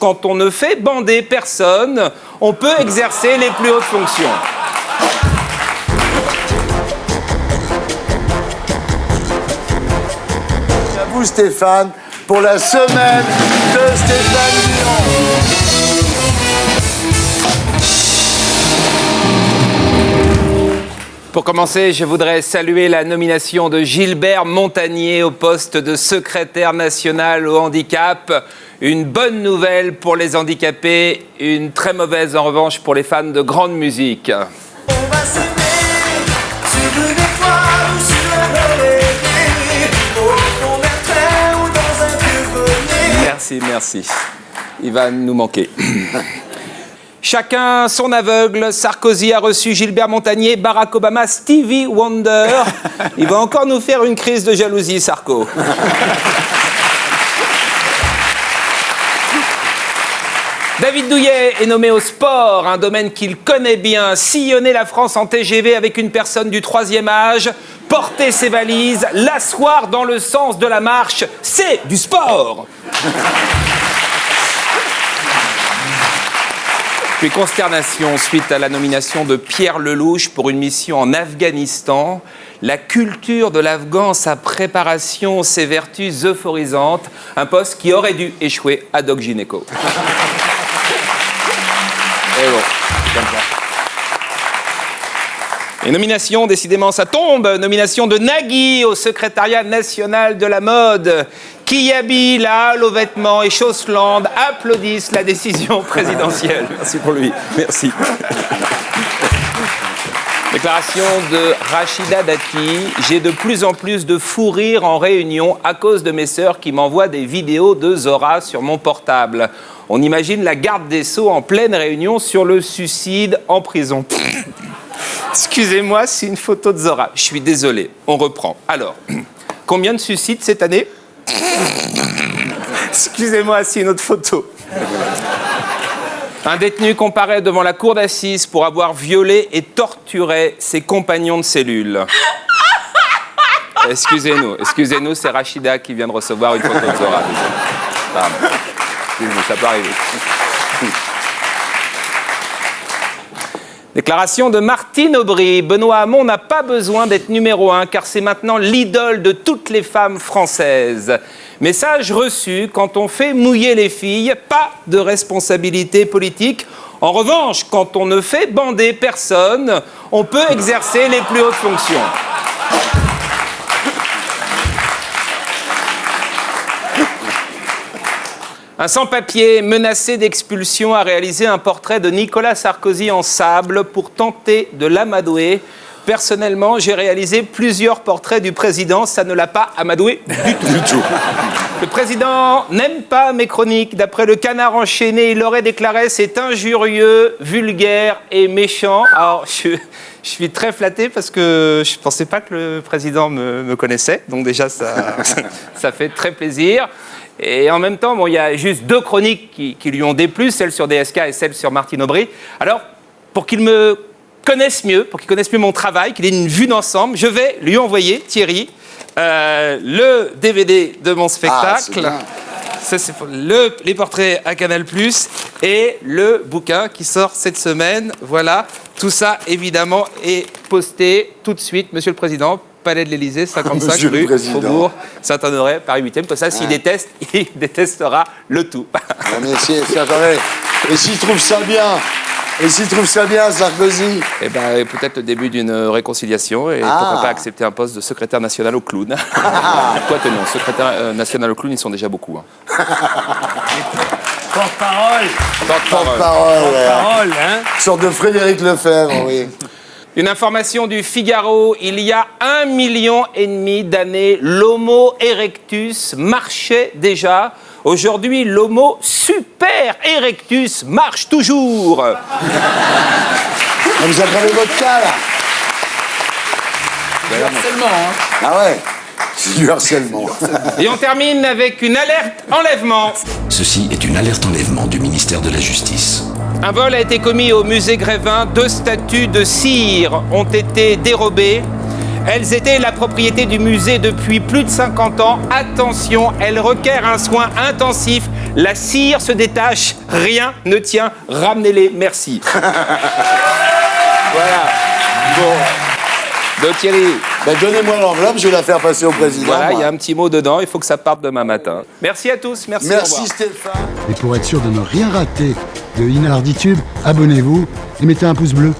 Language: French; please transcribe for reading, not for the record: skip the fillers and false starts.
quand on ne fait bander personne, on peut exercer les plus hautes fonctions. À vous Stéphane, pour la semaine de Stéphane Buron. Pour commencer, je voudrais saluer la nomination de Gilbert Montagnier au poste de secrétaire national au handicap. Une bonne nouvelle pour les handicapés, une très mauvaise en revanche pour les fans de grande musique. On va s'aimer sur une étoile ou sur un oreiller, au fond d'un train ou dans un vieux grenier. Merci, merci. Il va nous manquer. Chacun son aveugle. Sarkozy a reçu Gilbert Montagnier, Barack Obama, Stevie Wonder. Il va encore nous faire une crise de jalousie, Sarko. David Douillet est nommé au sport, un domaine qu'il connaît bien. Sillonner la France en TGV avec une personne du 3e âge, porter ses valises, l'asseoir dans le sens de la marche, c'est du sport. Puis consternation suite à la nomination de Pierre Lelouch pour une mission en Afghanistan. La culture de l'Afghan, sa préparation, ses vertus euphorisantes. Un poste qui aurait dû échouer à Doc Gynéco. Et bon, comme ça. Et nomination, décidément, ça tombe. Nomination de Nagui au secrétariat national de la mode. Kiabi, la halle aux vêtements et Chausseland applaudissent la décision présidentielle. Merci pour lui. Merci. Déclaration de Rachida Dati. J'ai de plus en plus de fou rire en réunion à cause de mes sœurs qui m'envoient des vidéos de Zora sur mon portable. On imagine la garde des Sceaux en pleine réunion sur le suicide en prison. Excusez-moi, c'est une photo de Zora. Je suis désolé. On reprend. Alors, combien de suicides cette année ? Excusez-moi, c'est une autre photo. Un détenu comparaît devant la cour d'assises pour avoir violé et torturé ses compagnons de cellule. Excusez-nous, c'est Rachida qui vient de recevoir une photo de Zora. Pardon. Excusez-nous, ça peut arriver. Déclaration de Martine Aubry. Benoît Hamon n'a pas besoin d'être numéro 1 car c'est maintenant l'idole de toutes les femmes françaises. Message reçu, quand on fait mouiller les filles, pas de responsabilité politique. En revanche, quand on ne fait bander personne, on peut exercer les plus hautes fonctions. Un sans-papier menacé d'expulsion a réalisé un portrait de Nicolas Sarkozy en sable pour tenter de l'amadouer. Personnellement, j'ai réalisé plusieurs portraits du président, ça ne l'a pas amadoué du tout. Le président n'aime pas mes chroniques. D'après le Canard enchaîné, il aurait déclaré « c'est injurieux, vulgaire et méchant ». Alors, je suis très flatté parce que je ne pensais pas que le président me connaissait. Donc déjà, ça fait très plaisir. Et en même temps, bon, il y a juste 2 chroniques qui lui ont déplu, celle sur DSK et celle sur Martine Aubry. Alors, pour qu'il me connaisse mieux, pour qu'il connaisse mieux mon travail, qu'il ait une vue d'ensemble, je vais lui envoyer, Thierry, le DVD de mon spectacle. Ça, c'est pour les portraits à Canal+, et le bouquin qui sort cette semaine. Voilà, tout ça, évidemment, est posté tout de suite, Monsieur le Président. Palais de l'Élysée, 55 rue Faubourg Saint-Honoré, Paris 8e. Comme ça, s'il déteste, il détestera le tout. Mais et s'il trouve ça bien, Sarkozy? Eh bien, peut-être le début d'une réconciliation et pourquoi pas accepter un poste de secrétaire national au clown. Quoique non, secrétaire national au clown, ils sont déjà beaucoup. Porte-parole. Porte-parole, hein. Une sorte de Frédéric Lefebvre, oui. Une information du Figaro, il y a 1,5 million d'années, l'Homo erectus marchait déjà. Aujourd'hui, l'Homo super erectus marche toujours. Vous aggravez votre cas, là. Du harcèlement, hein. Ah ouais, c'est du harcèlement. Et on termine avec une alerte enlèvement. Ceci est une alerte enlèvement du ministère de la Justice. Un vol a été commis au musée Grévin. 2 statues de cire ont été dérobées. Elles étaient la propriété du musée depuis plus de 50 ans. Attention, elles requièrent un soin intensif. La cire se détache, rien ne tient, ramenez-les, merci. Voilà. Bon. Donc Thierry. Ben, donnez-moi l'enveloppe, je vais la faire passer au président. Voilà, il moi. y a un petit mot dedans, il faut que ça parte demain matin. Merci à tous, merci. Au Merci revoir. Stéphane. Et pour être sûr de ne rien rater de Inarditube, abonnez-vous et mettez un pouce bleu.